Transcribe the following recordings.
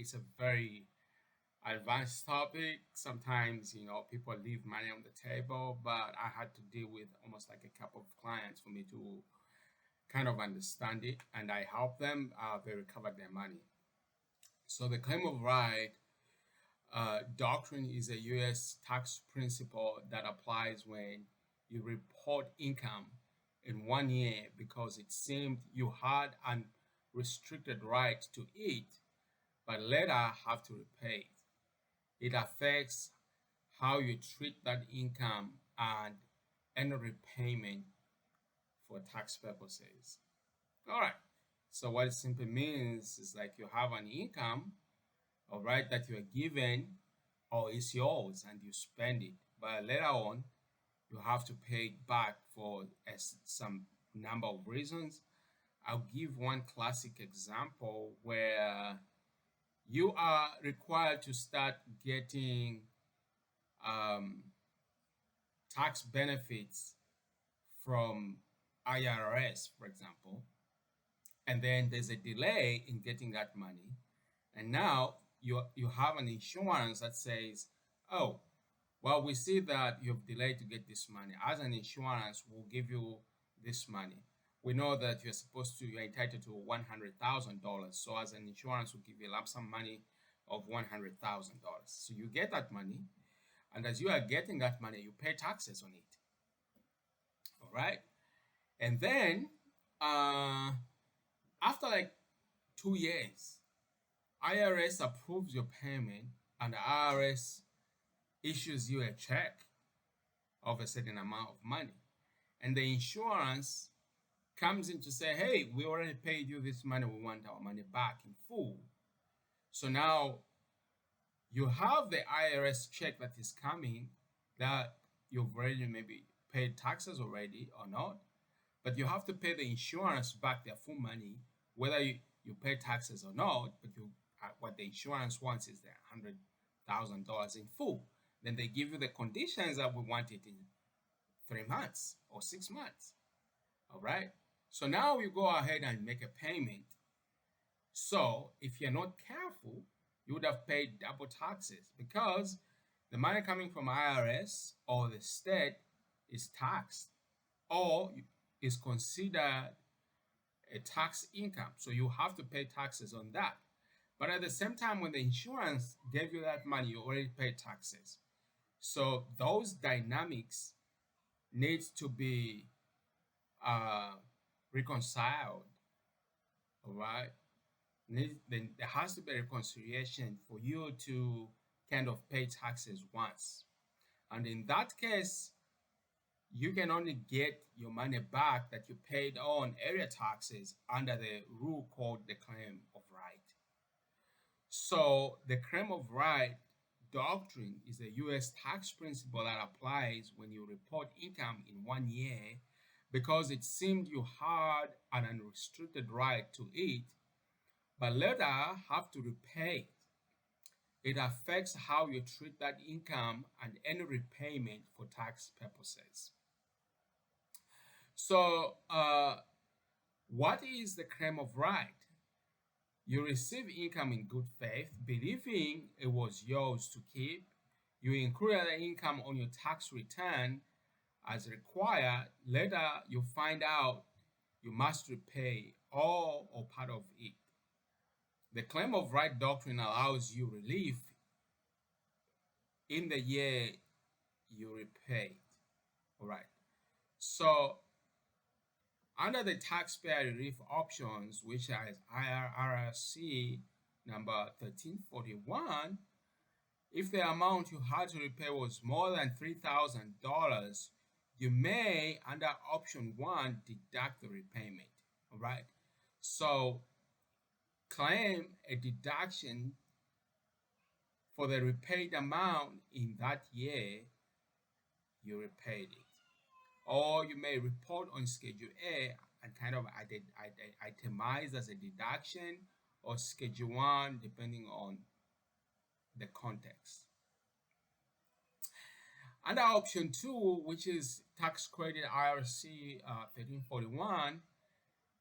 it's a very advanced topic. Sometimes, people leave money on the table, but I had to deal with almost like a couple of clients for me to kind of understand it, and I help them. They recover their money. So the claim of right doctrine is a U.S. tax principle that applies when you report income in 1 year because it seemed you had an restricted right to it, but later have to repay it. It affects how you treat that income and any repayment for tax purposes. All right. So what it simply means is like you have an income, all right, that you are given or it's yours and you spend it. But later on, you have to pay it back for some number of reasons. I'll give one classic example where you are required to start getting um, tax benefits from IRS, for example, and then there's a delay in getting that money, and now you have an insurance that says, "Oh, well, we see that you've delayed to get this money. As an insurance, we'll give you this money. We know that you're entitled to $100,000. So as an insurance, we'll give you a lump sum money of $100,000. So you get that money, and as you are getting that money, you pay taxes on it. All right, and then uh, after like 2 years, IRS approves your payment, and the IRS issues you a check of a certain amount of money. And the insurance comes in to say, hey, we already paid you this money. We want our money back in full. So now you have the IRS check that is coming that you've already maybe paid taxes already or not, but you have to pay the insurance back their full money, whether you pay taxes or not, but what the insurance wants is the $100,000 in full. Then they give you the conditions that we want it in 3 months or 6 months. All right. So now you go ahead and make a payment. So if you're not careful, you would have paid double taxes because the money coming from IRS or the state is taxed or is considered a tax income. So you have to pay taxes on that. But at the same time, when the insurance gave you that money, you already paid taxes. So those dynamics need to be reconciled. All right. Then there has to be a reconciliation for you to kind of pay taxes once. And in that case, you can only get your money back that you paid on area taxes under the rule called the claim of right. So the claim of right doctrine is a U.S. tax principle that applies when you report income in 1 year because it seemed you had an unrestricted right to it, but later have to repay it. It affects how you treat that income and any repayment for tax purposes. So, what is the claim of right? You receive income in good faith, believing it was yours to keep. You include the income on your tax return as required. Later, you find out you must repay all or part of it. The claim of right doctrine allows you relief in the year you repay. All right. So, under the taxpayer relief options, which is IRRC number 1341, if the amount you had to repay was more than $3,000, you may, under option 1, deduct the repayment. All right. So claim a deduction for the repaid amount in that year you repaid it. Or you may report on Schedule A and kind of itemize as a deduction or Schedule 1 depending on the context. Under option 2, which is tax credit IRC 1341,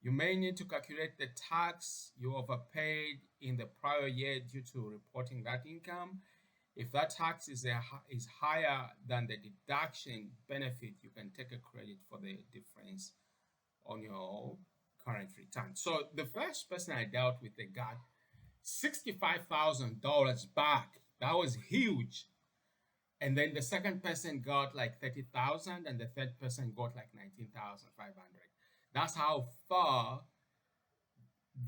You may need to calculate the tax you overpaid in the prior year due to reporting that income. If that tax is higher than the deduction benefit, you can take a credit for the difference on your current return. So the first person I dealt with, they got $65,000 back. That was huge. And then the second person got like 30,000, and the third person got like 19,500. That's how far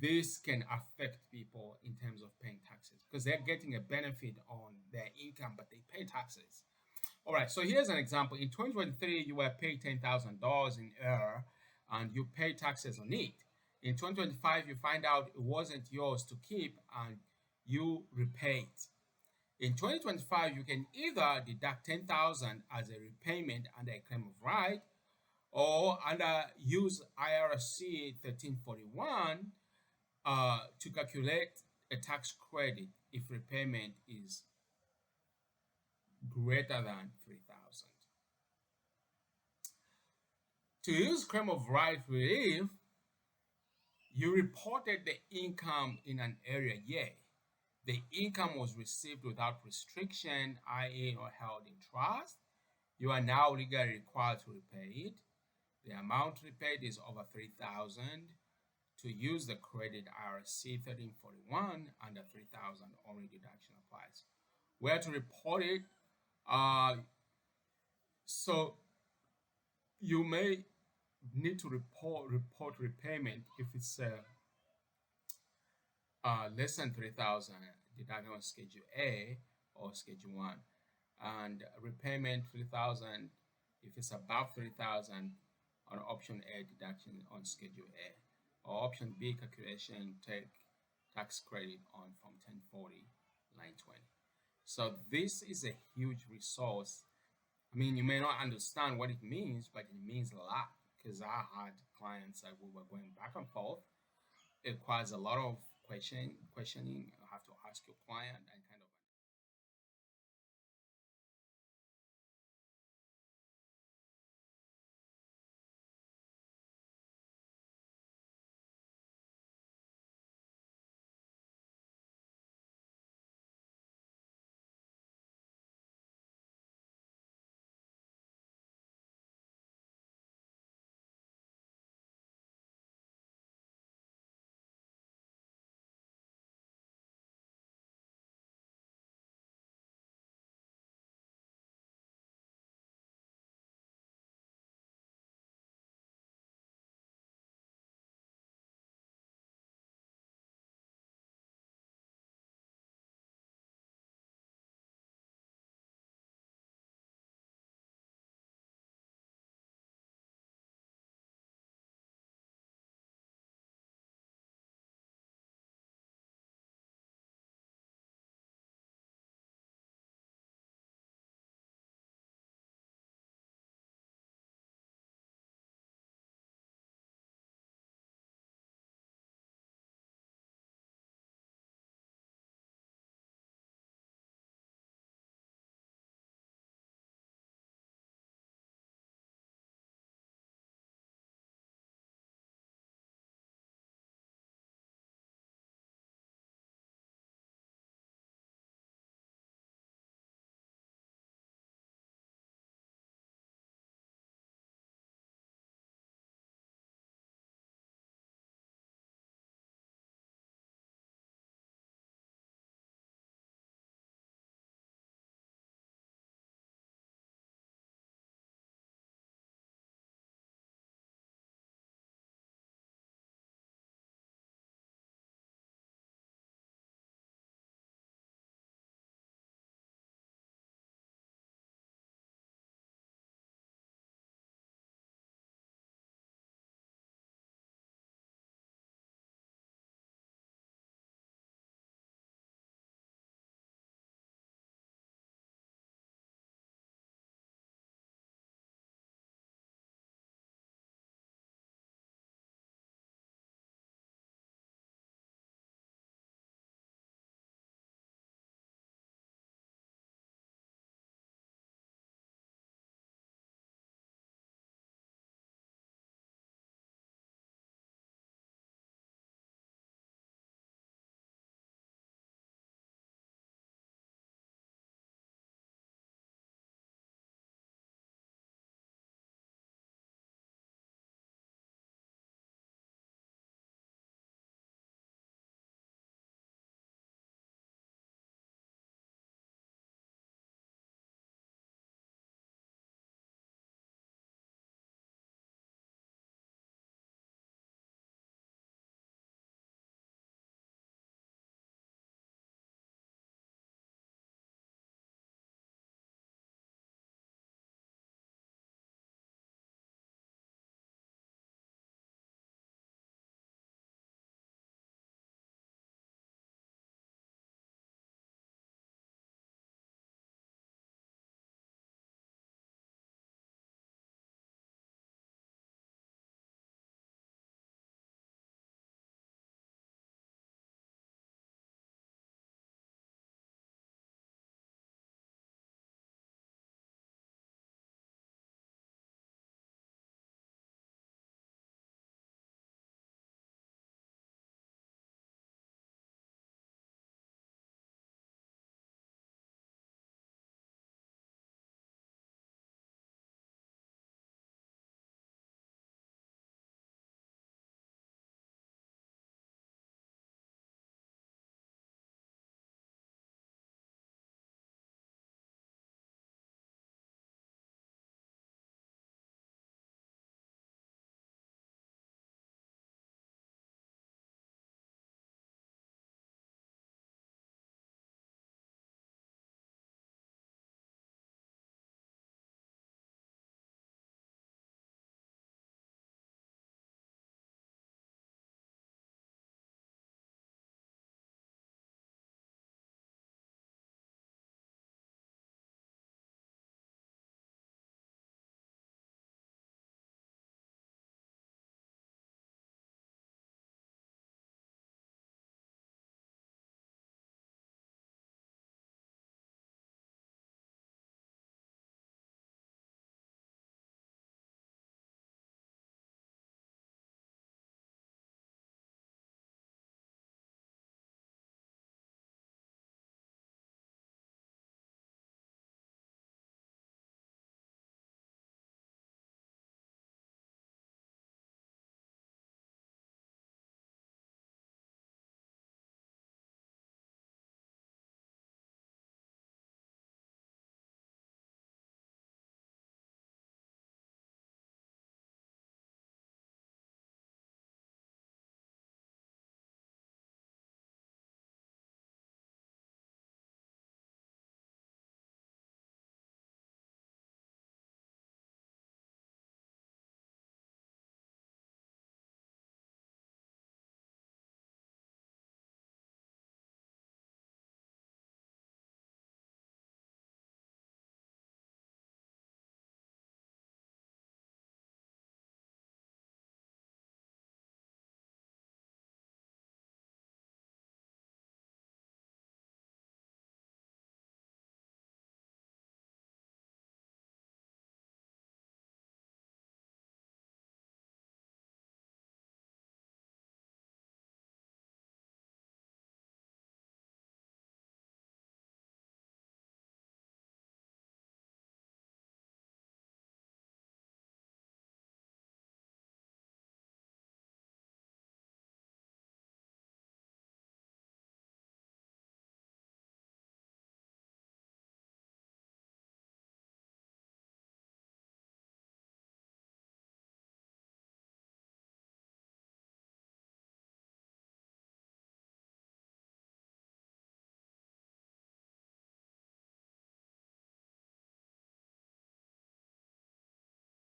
this can affect people in terms of paying taxes, because they're getting a benefit on their income, but they pay taxes. All right, so here's an example. In 2023, you were paid $10,000 in error, and you pay taxes on it. In 2025, you find out it wasn't yours to keep, and you repay it. In 2025, you can either deduct 10,000 as a repayment under a claim of right, or under use IRC 1341 to calculate a tax credit if repayment is greater than 3,000. To use claim of right relief, you reported the income in an area year. The income was received without restriction, i.e., or held in trust. You are now legally required to repay it. The amount repaid is over 3,000. To use the credit IRC 1341 under 3,000, only deduction applies. Where to report it? So you may need to report repayment if it's less than 3,000, deducted on Schedule A or Schedule 1, and repayment 3,000 if it's above 3,000 on Option A, deduction on Schedule A, or Option B, calculation, take tax credit on Form 1040, line 20. So this is a huge resource. I mean, you may not understand what it means, but it means a lot, because I had clients that we were going back and forth. It requires a lot of questioning. You have to ask your client and kind of